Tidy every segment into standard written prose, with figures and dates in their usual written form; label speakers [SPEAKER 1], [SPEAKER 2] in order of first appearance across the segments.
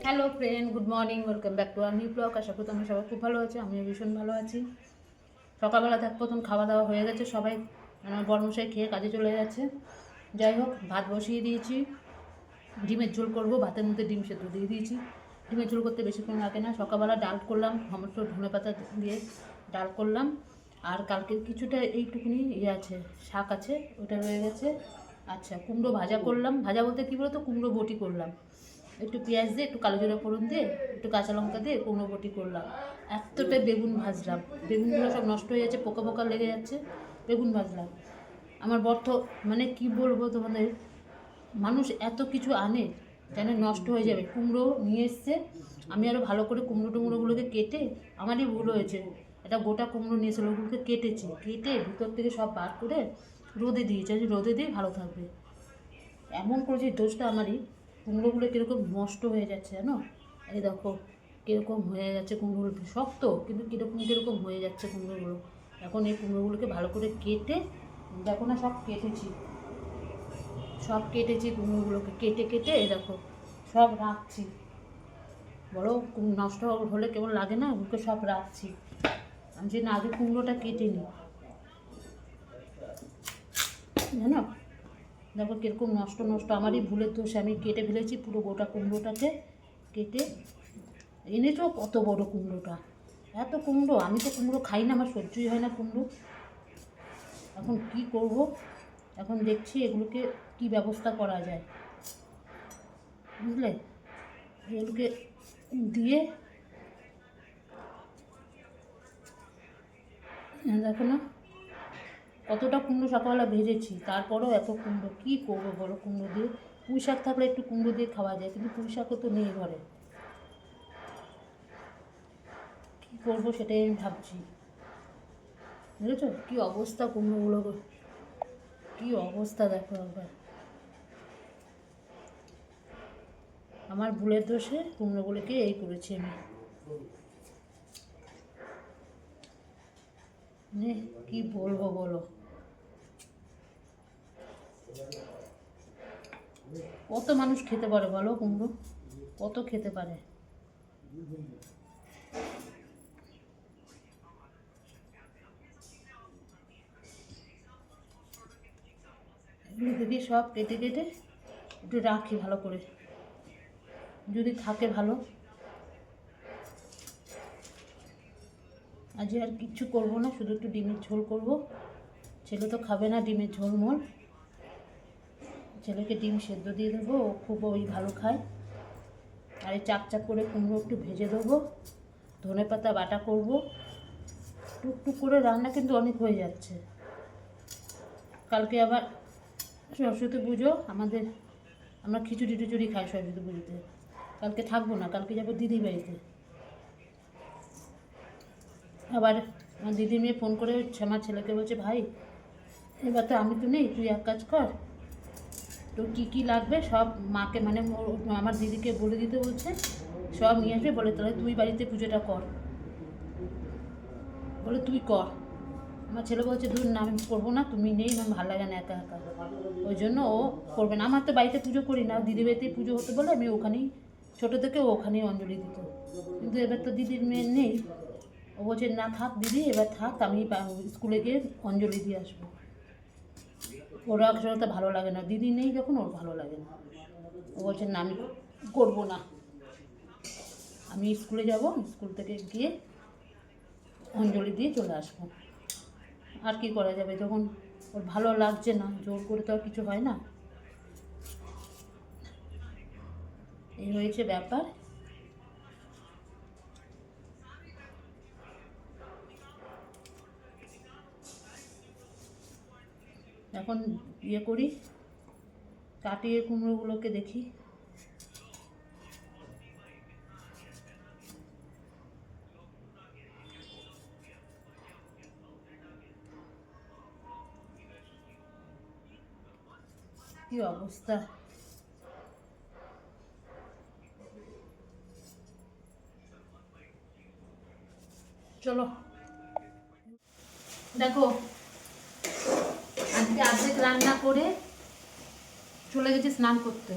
[SPEAKER 1] Hello friend, good morning, welcome back to our new blog. আশা করি তোমরা সবাই খুব ভালো আছো, আমিও ভীষণ ভালো আছি। সকালবেলা দেখ প্রথম খাওয়া দাওয়া হয়ে গেছে, সবাই আমার বড়মশাই খেয়ে কাজে চলে গেছে। যাই হোক, ভাত বসিয়ে দিয়েছি, ডিমের ঝোল করব, ভাতের মধ্যে ডিম সেদ্ধ দিয়ে দিয়েছি। ডিমের ঝোল করতে বেশিক্ষণ লাগে না। সকালবেলা ডাল করলাম, সমস্ত ধনে পাতা দিয়ে ডাল করলাম। আর কালকে কিছুটা এইটুকুনি আছে, শাক আছে, ওটা রয়ে গেছে। আচ্ছা, কুমড়ো ভাজা করলাম। ভাজা বলতে কী বলতো, কুমড়ো বটি করলাম। একটু পেঁয়াজ দিয়ে, একটু কালো জিরা ফোড়ন দিয়ে, একটু কাঁচা লঙ্কা দিয়ে কুমড়ো বটি করলাম। এতটাই বেগুন ভাজলাম, বেগুনগুলো সব নষ্ট হয়ে যাচ্ছে, পোকা পোকা লেগে যাচ্ছে। বেগুন ভাজলাম। আমার বর্ত মানে কি বলবো তোমাদের, মানুষ এত কিছু আনে যেন নষ্ট হয়ে যাবে। কুমড়ো নিয়ে এসছে, আমি আরও ভালো করে টুমড়োগুলোকে কেটে, আমারই ভুল হয়েছে, একটা গোটা কুমড়ো নিয়েছিল, ওগুলোকে কেটেছি, কেটে ভিতর থেকে সব বার করে রোদে দিয়েছি। রোদে দিয়ে ভালো থাকবে এমন করেছি, দোষটা আমারই। কুমড়োগুলো কীরকম নষ্ট হয়ে যাচ্ছে জানো, এই দেখো কীরকম হয়ে যাচ্ছে কুমড়োগুলো, শক্ত কিন্তু কীরকম কীরকম হয়ে যাচ্ছে কুমড়োগুলো। এখন এই কুমড়োগুলোকে ভালো করে কেটে, দেখো না সব কেটেছি, সব কেটেছি কুমড়োগুলোকে কেটে কেটে এই দেখো সব রাখছি। বড় নষ্ট হলে কেমন লাগে না, ওগুলোকে সব রাখছি। আমি যে না আগে কুমড়োটা কেটে নিই, জানো। দেখো কীরকম নষ্ট নষ্ট, আমারই ভুলের দোষ, আমি কেটে ফেলেছি পুরো গোটা কুমড়োটাকে। কেটে এনেছো কত বড় কুমড়োটা, এত কুমড়ো, আমি তো কুমড়ো খাই না, আমার সহ্যই হয় না কুমড়ো। এখন কি করব, এখন দেখছি এগুলোকে কি ব্যবস্থা করা যায়, বুঝলে। এগুলোকে দিয়ে দেখো না কতটা কুমড়ো সকালবেলা ভেজেছি, তারপরেও এত কুমড়ো, কী করবো বলো কুমড়ো দিয়ে। পুঁই শাক থাকলে একটু কুমড়ো দিয়ে খাওয়া যায়, কিন্তু পুঁই শাকও তো নেই ঘরে, কী করবো সেটাই আমি ভাবছি। বুঝেছো কী অবস্থা কুমড়োগুলো, কী অবস্থা দেখো একবার। আমার ভুলের দোষে কুমড়োগুলোকে এই করেছি আমি, মানে কী বলবো বলো। কত মানুষ খেতে পারে বলো কুমড়ো, কত খেতে পারে। এগুলো দেখি সব কেটে কেটে একটু রাখি ভালো করে, যদি থাকে ভালো। আজ আর কিচ্ছু করবো না, শুধু একটু ডিমের ঝোল করব। ছেলে তো খাবে না ডিমের ঝোল মোল, ছেলেকে ডিম সেদ্ধ দিয়ে দেবো, ও খুব ওই ভালো খায়। আর এই চাক চাক করে কুমড়ো একটু ভেজে দেবো, ধনে পাতা বাটা করব। টুকটুক করে রান্না কিন্তু অনেক হয়ে যাচ্ছে। কালকে আবার সরস্বতী পুজো আমাদের, আমরা খিচুড়ি টিচুড়ি খাই সরস্বতী পুজোতে। কালকে থাকবো না, কালকে যাবো দিদির বাড়িতে। আবার আমার দিদির মেয়ে ফোন করে আমার ছেলেকে বলছে, ভাই এবার তো আমি তো নেই, তুই এক কাজ কর, তো কী কী লাগবে সব মাকে মানে আমার দিদিকে বলে দিতে বলছে, সব নিয়ে আসবে বলে, তাহলে তুই বাড়িতে পুজোটা কর, বলে তুই কর। আমার ছেলে বলছে, দূর না আমি করবো না, তুমি নেই, আমার ভালো লাগে না একা একা, ওই জন্য ও করবে না। আমার তো বাড়িতে পুজো করি না, দিদির বাড়িতেই পুজো হতে বলে আমি ওখানেই, ছোটো থেকে ও ওখানেই অঞ্জলি দিত। কিন্তু এবার তো দিদির মেয়ে নেই, ও বলছে না থাক দিদি, এবার থাক, আমি স্কুলে গিয়ে অঞ্জলি দিয়ে আসবো। ওর আসলে ভালো লাগে না, দিদি নেই যখন ওর ভালো লাগে না। ও বলছে না আমি করবো না, আমি স্কুলে যাব, স্কুল থেকে গিয়ে অঞ্জলি দিয়ে চলে আসবো। আর কি করা যাবে, যখন ওর ভালো লাগছে না, জোর করে তো আর কিছু হয় না। এই হয়েছে ব্যাপার। এখন ইয়ে করি, কাটিয়ে কুমড়োগুলোকে দেখি। কি অবস্থা, চলো দেখো আজকে অর্ধেক রান্না করে চলে গেছি স্নান করতে।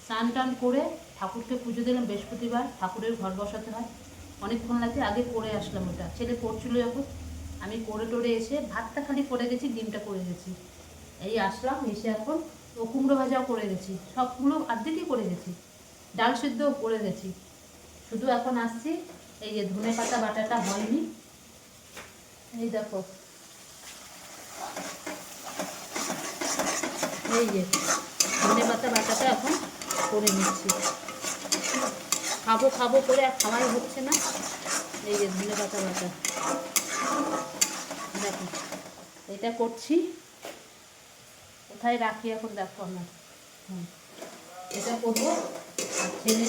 [SPEAKER 1] স্নান টান করে ঠাকুরকে পুজো দিলাম, বৃহস্পতিবার ঠাকুরের ঘর বসাতে হয়, অনেকক্ষণ লাগে, আগে করে আসলাম। ওটা ছেলে পড়ছিল যখন, আমি করে টোরে এসে ভাতটা খালি করে গেছি, ডিমটা করে গেছি, এই আসলাম। এসে এখন ও কুমড়ো ভাজাও করে গেছি, সবগুলো অর্ধেকই করে গেছি, ডাল সিদ্ধও করে গেছি। শুধু এখন আসছি, এই যে ধনে পাতা বাটাটা হয়নি, এই দেখো, এই যে ধনে পাতা বাটাটা এখন করে নিচ্ছি। খাবো খাবো করে আর খাওয়াই হচ্ছে না। এই যে ধনে পাতা বাটা দেখো, এটা করছি। কোথায় রাখি এখন দেখো আমার, এটা করবো। আর ছেলে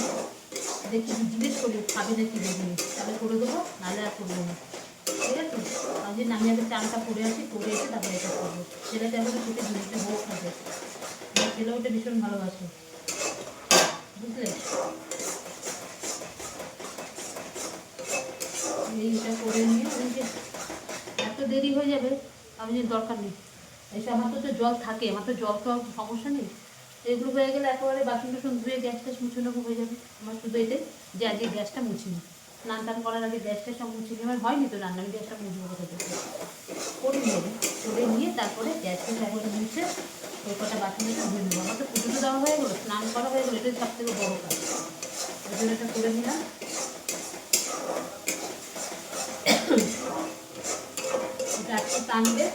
[SPEAKER 1] দেখি জিজ্ঞেস করি খাবে নাকি বেরিয়ে, তাহলে করে দেবো, নাহলে আর করবো না। ঠিক আছে, তার জন্য আমি আগে চানটা করে আসি, করে এসে তারপরে এটা করবো। ছেলেটা এখন ছুটে জিনিসটা বউ খাবে, আমার ছেলে ওটা ভীষণ ভালোবাসে, বুঝলে। এইটা করে নিয়ে এত দেরি হয়ে যাবে, আমি দরকার নেই। এসে আমার তো জল থাকে, আমার তো জল তো সমস্যা নেই। এগুলো হয়ে গেলে একেবারে বাসন টাসন ধুয়ে গ্যাস ট্যাস মুছে নেবো, হয়ে যাবে। আমার শুধু এটাই যে আজকে গ্যাসটা মুছি নি, স্নান টান করার আগে গ্যাসটা সব মুছে নিই। আমার হয়নি তো রান্না, আমি গ্যাসটা মুছবো কোথা থেকে, করে নিয়ে করে নিয়ে তারপরে গ্যাসটা একবারে মুছে ওই কটা বাসনটা ধুয়ে নেবো। আমার তো পুজো তো দেওয়া হয়ে গেলো, স্নান করা হয়ে গেলো, এটাই সব থেকে বড়ো কাজ। ওই জন্য এটা করে নিলাম। এটা একটু টানবে,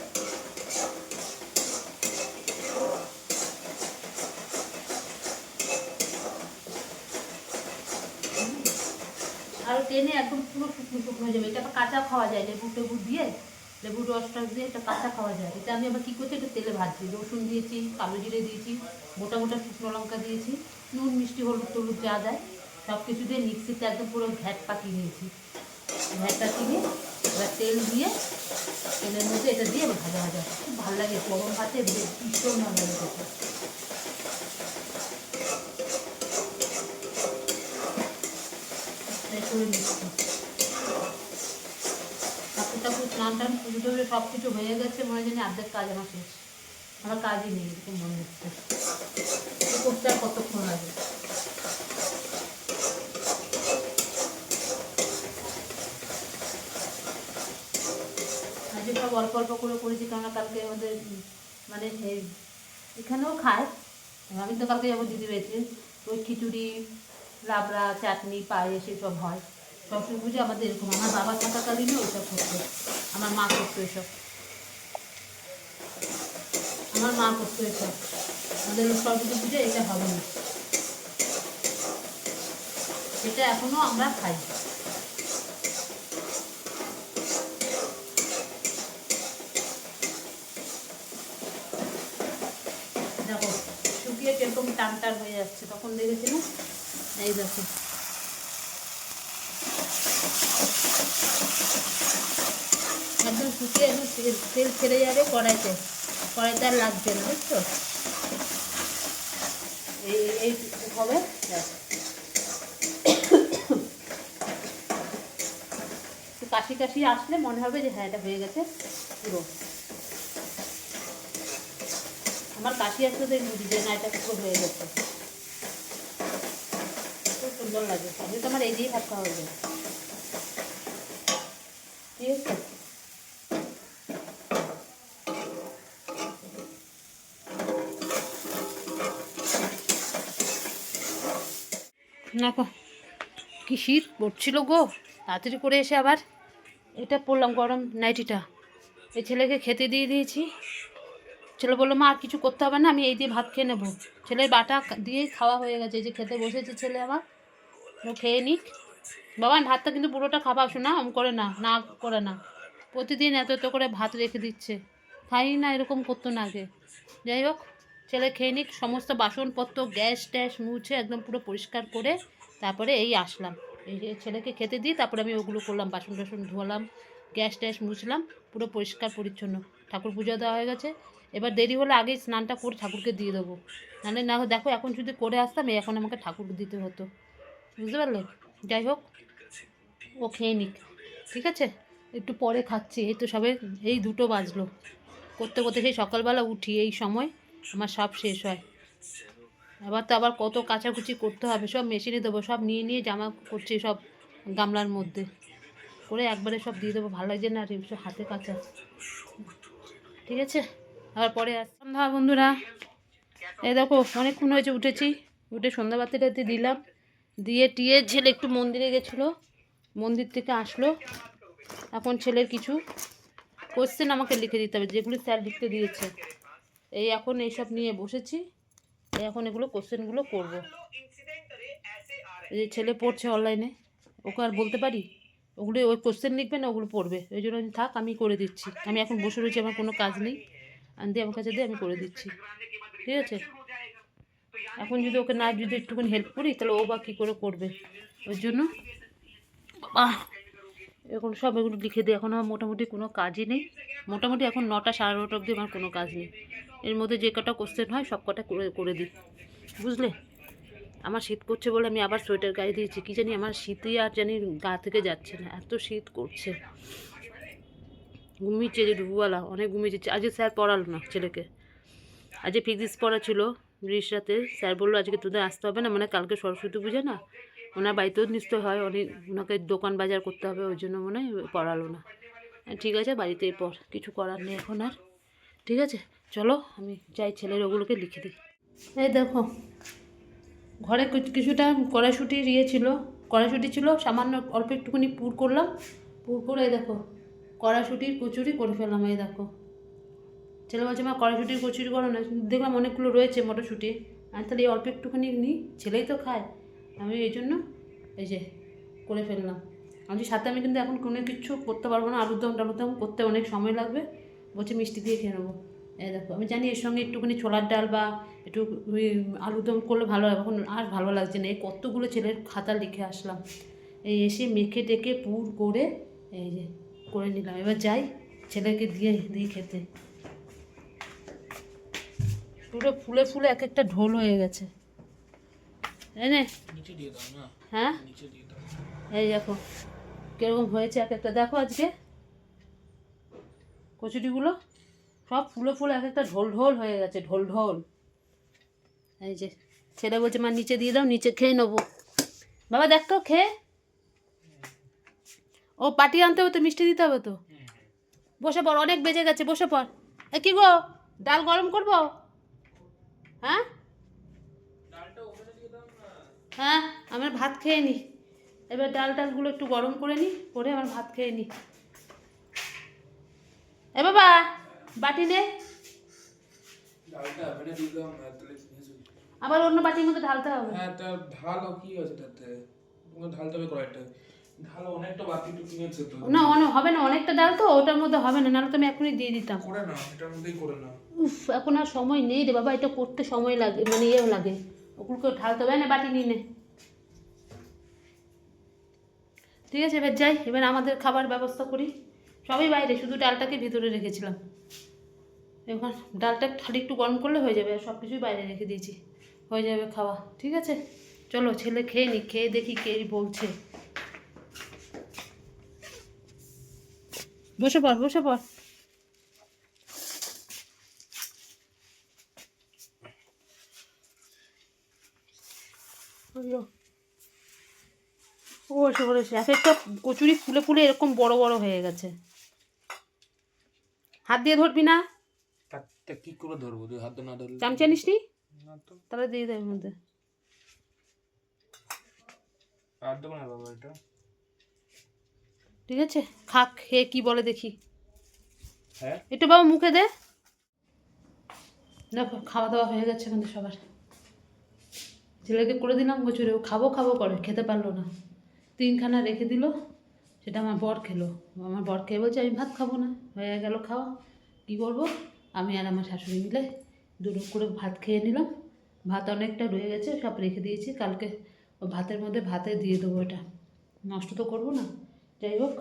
[SPEAKER 1] আর টেনে একদম পুরো শুকনো শুকনো হয়ে যাবে। এটা কাঁচা খাওয়া যায়, লেবু টেবু দিয়ে, লেবুর রসটা দিয়ে এটা কাঁচা খাওয়া যায়। এটা আমি আবার কী করছি, এটা তেলে ভাজছি, রসুন দিয়েছি, কালো জিরে দিয়েছি, গোটা গোটা শুকনো লঙ্কা দিয়েছি, নুন মিষ্টি হলুদ টলুদ যা দেয় সব কিছু দিয়ে মিক্সিতে একদম পুরো ঘ্যাট পাকিয়ে নিয়েছি। ঘ্যাট পাকিয়ে নিয়ে এবার তেল দিয়ে, তেলের মধ্যে এটা দিয়ে এবার ভাজা ভাজা, খুব ভালো লাগে গরম ভাতে, ভীষণ ভালো লাগে খেতে। করে নিচ্ছি, ঠাকুর ঠাকুর স্নান টান পুজো টুজো সব কিছু হয়ে গেছে, মনে জানি অর্ধেক কাজ আমার শেষ, আমার কাজই নেই এরকম মনে হচ্ছে। করতে আর কতক্ষণ লাগে। আজকে সব অল্প অল্প করে করেছি, কেননা কালকে আমাদের মানে এখানেও খায়, আমি তো কালকে যাবো দিদি বেঁচে, ওই খিচুড়ি লাবড়া চাটনি পায়েস এসব হয় সরস্বতী পুজো আমাদের এরকম। আমার বাবা থাকাকালীনও ওইসব করতো, আমার মা করতো এসব, আমার মা করতো এসব। আমাদের সরস্বতী পুজো এটা হবে না, এটা এখনো আমরা খাই। দেখো শুকিয়ে কিরকম টান টান হয়ে যাচ্ছে, তখন দেখেছিলাম, এই দেখো একদম শুকিয়ে একদম তেল ছেড়ে যাবে কড়াইতে, কড়াইতে আর লাগবে না, বুঝছো। এই হবে, কাশি কাশি আসলে মনে হবে যে হ্যাঁ এটা হয়ে গেছে পুরো। আমার কাশি আসলে তো বুঝি যে না এটা পুরো হয়ে গেছে, খুব সুন্দর লাগে। আমি তো আমার এই দিয়েই ভাত খাওয়া হয়ে যায়, ঠিক আছে। না কি শীত পড়ছিল গো, তাড়াতাড়ি করে এসে আবার এটা পরলাম গরম নাইটিটা, এই ছেলেকে খেতে দিয়ে দিয়েছি। ছেলে বললো মা আর কিছু করতে হবে না, আমি এই দিয়ে ভাত খেয়ে নেবো। ছেলের বাটা দিয়েই খাওয়া হয়ে গেছে, এই যে খেতে বসেছে ছেলে আমার, ও খেয়ে নিক। বাবা ভাতটা কিন্তু পুরোটা খাবা, শোনা অম করে না, না করে না, প্রতিদিন এত এত করে ভাত রেখে দিচ্ছে, খাই না, এরকম করতো না আগে। যাই হোক, ছেলে খেয়ে নিক, সমস্ত বাসনপত্র গ্যাস ট্যাস মুছে একদম পুরো পরিষ্কার করে তারপরে এই আসলাম, এই ছেলেকে খেতে দিই, তারপরে আমি ওগুলো করলাম, বাসন টাসন ধোয়ালাম, গ্যাস ট্যাস মুছলাম, পুরো পরিষ্কার পরিচ্ছন্ন। ঠাকুর পুজো দেওয়া হয়ে গেছে, এবার দেরি হলে আগেই স্নানটা করে ঠাকুরকে দিয়ে দেবো, নাহলে না দেখো এখন যদি করে আসতাম এখন আমাকে ঠাকুর দিতে হতো, বুঝতে পারলে। যাই হোক, ও খেয়ে নিক, ঠিক আছে, একটু পরে খাচ্ছি, এই তো সবে এই 2টো বাজলো, করতে করতে সেই সকালবেলা উঠি, এই সময় আমার সব শেষ হয়। এবার তো আবার কত কাচাকুচি করতে হবে, সব মেশিনে দেবো, সব নিয়ে নিয়ে জামা করছি সব গামলার মধ্যে করে একবারে সব দিয়ে দেবো, ভালো লাগছে না আর সব হাতে কাচা। ঠিক আছে, আবার পরে সন্ধ্যা বন্ধুরা, এই দেখো অনেকক্ষণ হয়েছে উঠেছি, উঠে সন্ধ্যাবাতি টাতি দিলাম, দিয়ে টিয়ে ছেলে একটু মন্দিরে গেছিলো, মন্দির থেকে আসলো। এখন ছেলের কিছু কোশ্চেন আমাকে লিখে দিতে হবে, যেগুলি স্যার লিখতে দিয়েছে। এই এখন এইসব নিয়ে বসেছি, এখন এগুলো কোশ্চেনগুলো করবো। এই যে ছেলে পড়ছে অনলাইনে, ওকে আর বলতে পারি ওগুলো, ওই কোশ্চেন লিখবে না, ওগুলো পড়বে, ওই জন্য থাক আমি করে দিচ্ছি। আমি এখন বসে রয়েছি, আমার কোনো কাজ নেই, আনতে আমার কাছে দিয়ে আমি করে দিচ্ছি। ঠিক আছে, এখন যদি ওকে না যদি একটুখানি হেল্প করি তাহলে ও বা কী করে করবে, ওই জন্য এখন সব এগুলো লিখে দিই। এখন আমার মোটামুটি কোনো কাজই নেই, মোটামুটি এখন 9টা 9:30 অবধি আমার কোনো কাজ নেই। এর মধ্যে যে কটা কোশ্চেন হয় সব কটা করে দিই, বুঝলে। আমার শীত করছে বলে আমি আবার সোয়েটার গায়ে দিয়েছি, কী জানি আমার শীতই আর জানি গা থেকে যাচ্ছে না, এত শীত করছে। ঘুমিয়েছে যে ডুবুওয়ালা, অনেক ঘুমিয়েছে। আজকে স্যার পড়ালো না ছেলেকে, আজকে ফিজিক্স পড়া ছিল রাতে। স্যার বললো আজকে তোদের আসতে হবে না, মানে কালকে সরস্বতী পূজা না, ওনার বাড়িতেও নিশ্চয় হয়, অনেক ওনাকে দোকান বাজার করতে হবে, ওই জন্য মনে হয় পড়ালো না। ঠিক আছে, বাড়িতেই পড়, কিছু করার নেই এখন আর। ঠিক আছে, চলো আমি যাই, ছেলের ওগুলোকে লিখে দিই। এই দেখো ঘরে কিছুটা কড়াইশুঁটির ছিল, কড়াইশুঁটি ছিল, সামান্য অল্প একটুখানি পুর করলাম, পুর করে এই দেখো কড়াইশুঁটির কচুরি করে ফেললাম। এই দেখো ছেলে বলছে মা কড়াইশুঁটির কচুরি করো না, দেখলাম অনেকগুলো রয়েছে মটরশুঁটি, আর তাহলে এই অল্প একটুখানি নিই, ছেলেই তো খায়, আমি এই জন্য এই যে করে ফেললাম। আমি সাথে আমি কিন্তু এখন কোনো কিছু করতে পারবো না, আলুর দম টালুর দম করতে অনেক সময় লাগবে, বলছে মিষ্টি দিয়ে খেয়ে নেবো। এই দেখো আমি জানি এর সঙ্গে একটুখানি ছোলার ডাল বা একটু আলুর দম করলে ভালো হবে, এখন আর ভালো লাগছে না। এই কতগুলো ছেলের খাতা লিখে আসলাম, এই এসে মেখে টেকে পুর করে এই যে করে নিলাম। এবার যাই ছেলেকে দিয়ে খেতে। পুরো ফুলে ফুলে এক একটা ঢোল হয়ে গেছে, হ্যাঁ এই দেখো কিরকম হয়েছে এক একটা, দেখো আজকে কচুরিগুলো সব ফুলে ফুলে এক একটা ঢোল ঢোল হয়ে গেছে, ঢোল ঢোল। এই যে ছেলে বলছে মা নিচে দিয়ে দাও, নিচে খেয়ে নেবো। বাবা দেখ তো খেয়ে, ও পাটি আনতে হবে তো, মিষ্টি দিতে হবে তো। বসে পড়, অনেক বেজে গেছে, বসে পড়। এ কি গো, ডাল গরম করবো? হ্যাঁ হ্যাঁ, আমার ভাত খেয়ে নি, এবার ডালগুলো একটু গরম করে নিই, করে আমার ভাত খেয়ে নিই। এ বাবা বাটি নে, আবার অন্য বাটির মধ্যে ঢালতে হবে।
[SPEAKER 2] হ্যাঁ তা ঢালো, কি আছে তাতে, ঢালতে হবে কড়াইটা, ঢালো, অনেকটা বাটি তো কিনেছে তো।
[SPEAKER 1] না হবে না, অনেকটা ডাল তো, ওটার মধ্যে হবে না, নাহলে তো আমি এখনই দিয়ে দিতাম।
[SPEAKER 2] করে না, এটার মধ্যেই করে না।
[SPEAKER 1] উফ এখন আর সময় নেই রে বাবা, এটা করতে সময় লাগে, মানে ইয়েও লাগে, ওগুলোকে ঢালতে হবে না, বাটি নিয়ে নে। ঠিক আছে, এবার যাই, এবার আমাদের খাবার ব্যবস্থা করি। সবই বাইরে, শুধু ডালটাকে ভিতরে রেখেছিলাম। এবার ডালটা খালি একটু গরম করলে হয়ে যাবে, আর সব কিছুই বাইরে রেখে দিয়েছি, হয়ে যাবে খাওয়া। ঠিক আছে চলো ছেলে খেয়ে নি, খেয়ে দেখি কে বলছে। বসে পড় বসে পড়। ও বসে পড়েছে, এক একটা কচুরি ফুলে ফুলে এরকম বড় বড় হয়ে গেছে। হাত দিয়ে ধরবি না,
[SPEAKER 2] কি করে ধরবো, হাত না ধরলে?
[SPEAKER 1] চামচা নিস নি, তাহলে দিয়ে দেয় মধ্যে।
[SPEAKER 2] আর দেবো না বাবা এটা।
[SPEAKER 1] ঠিক আছে খাক, খেয়ে কি বলে দেখি।
[SPEAKER 2] হ্যাঁ
[SPEAKER 1] একটু বাবা মুখে দে। দেখো খাওয়া দাওয়া হয়ে গেছে আমাদের সবার, ছেলেকে করে দিলাম কচুরি, ও খাবো খাবো করে খেতে পারলো না, 3খানা রেখে দিল, সেটা আমার বর খেলো। আমার বর খেয়ে বলছে আমি ভাত খাবো না, হয়ে গেল খাওয়া। কী করবো, আমি আর আমার শাশুড়ি মিলে দুটো করে ভাত খেয়ে নিলাম। ভাত অনেকটা রয়ে গেছে, সব রেখে দিয়েছি, কালকে ও ভাতের মধ্যে ভাতে দিয়ে দেবো, এটা নষ্ট তো করবো না। যাই হোক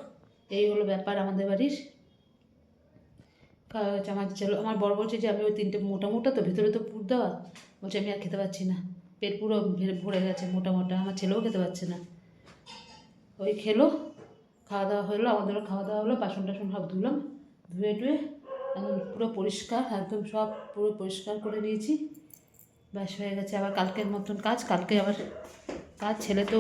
[SPEAKER 1] এই হলো ব্যাপার আমাদের বাড়ির। আমার ছেলে, আমার বর বলছে যে আমি ওই 3টে মোটা মোটা তো ভিতরে তো পুর দেওয়া, বলছে আমি আর খেতে পারছি না, পেট পুরো ভরে গেছে মোটা মোটা। আমার ছেলেও খেতে পারছে না, ওই খেলো। খাওয়া দাওয়া হলো, আমাদেরও খাওয়া দাওয়া হলো, বাসন টাসন সব ধুলাম, ধুয়ে টুয়ে পুরো পরিষ্কার, একদম সব পুরো পরিষ্কার করে নিয়েছি। ব্যাস হয়ে গেছে। আবার কালকের মতন কাজ, কালকে আবার কাজ। ছেলে তো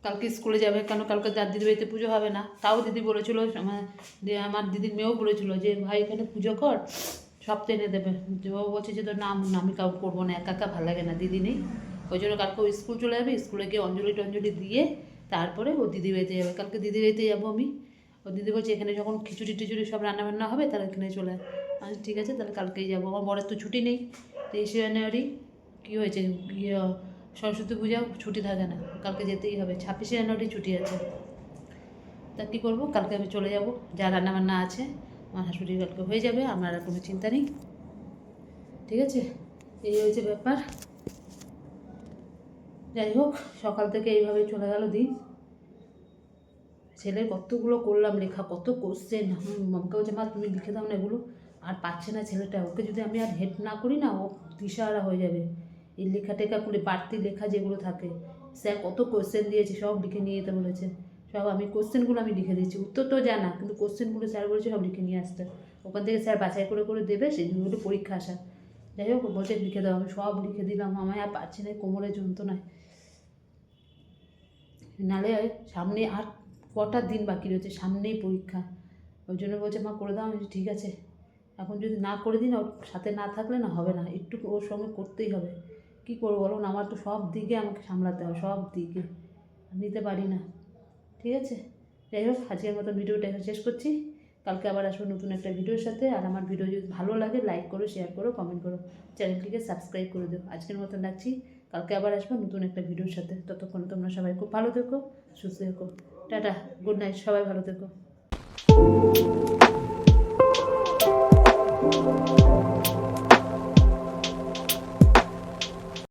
[SPEAKER 1] কালকে স্কুলে যাবে, কেন কালকে যার দিদি বাড়িতে পুজো হবে না। তাও দিদি বলেছিল, আমার দিদির মেয়েও বলেছিল যে ভাই এখানে পুজো কর, সব তো এনে দেবে। ও বলছে যে তো না আমি কাউ করবো না, একা একা ভালো লাগে না, দিদি নেই। ওই জন্য কালকে ও স্কুল চলে যাবে, স্কুলে গিয়ে অঞ্জলি টঞ্জলি দিয়ে তারপরে ও দিদি বাড়িতে যাবে। কালকে দিদি বাড়িতে যাবো আমি। ও দিদি বলছে এখানে যখন খিচুড়ি টিচুড়ি সব রান্নাবান্না হবে তাহলে এখানে চলে আয়। আমি ঠিক আছে তাহলে কালকেই যাবো। আমার বরের তো ছুটি নেই, 23শে জানুয়ারি কী হয়েছে, সরস্বতী পূজাও ছুটি থাকে না, কালকে যেতেই হবে। 26শে জানুয়ারি ছুটি আছে। তা কী করবো, কালকে আমি চলে যাব। যা রান্নাবান্না আছে আমার শাশুড়ি কালকে হয়ে যাবে, আমার আর কোনো চিন্তা নেই। ঠিক আছে, এই হয়েছে ব্যাপার। যাই হোক, সকাল থেকে এইভাবে চলে গেল দিন। ছেলের কতগুলো করলাম লেখা, কত কোশ্চেন। মামকে বলছে মা তুমি লিখে দাও না এগুলো, আর পারছে না ছেলেটা। ওকে যদি আমি আর হেল্প না করি না, ও দিশাহারা হয়ে যাবে। এই লেখা টেখা করে বাড়তি লেখা যেগুলো থাকে, স্যার কত কোশ্চেন দিয়েছে সব লিখে নিয়ে যেতে বলেছে। সব আমি কোশ্চেনগুলো আমি লিখে দিয়েছি, উত্তর তো জানা, কিন্তু কোশ্চেনগুলো স্যার বলেছে সব লিখে নিয়ে আসতে। ওখান থেকে স্যার বাছাই করে করে দেবে, সেগুলো পরীক্ষা আসা। যাই হোক, বলছে লিখে দাও, আমি সব লিখে দিলাম। আমায় আর পারছি না, কোমরে যন্ত্রণায়। নালে সামনে আর কটা দিন বাকি রয়েছে, সামনেই পরীক্ষা। ওই জন্য বলছে মা করে দাও। আমি বলছি ঠিক আছে, এখন যদি না করে দিই না, ওর সাথে না থাকলে না হবে না, একটু ওর সঙ্গে করতেই হবে। কী করবো বলো না, আমার তো সব দিকে আমাকে সামলাতে হয়, সব দিকে নিতে পারি না। ঠিক আছে, যাই হোক, আজকের মতো ভিডিওটা এখন শেষ করছি। কালকে আবার আসবো নতুন একটা ভিডিওর সাথে। আর আমার ভিডিও যদি ভালো লাগে লাইক করো, শেয়ার করো, কমেন্ট করো, চ্যানেলটিকে সাবস্ক্রাইব করে দিও। আজকের মতন রাখছি, কালকে আবার আসবো নতুন একটা ভিডিওর সাথে। ততক্ষণ তোমরা সবাই খুব ভালো থেকো, সুস্থ থেকো। টাটা, গুড নাইট, সবাই ভালো থেকো।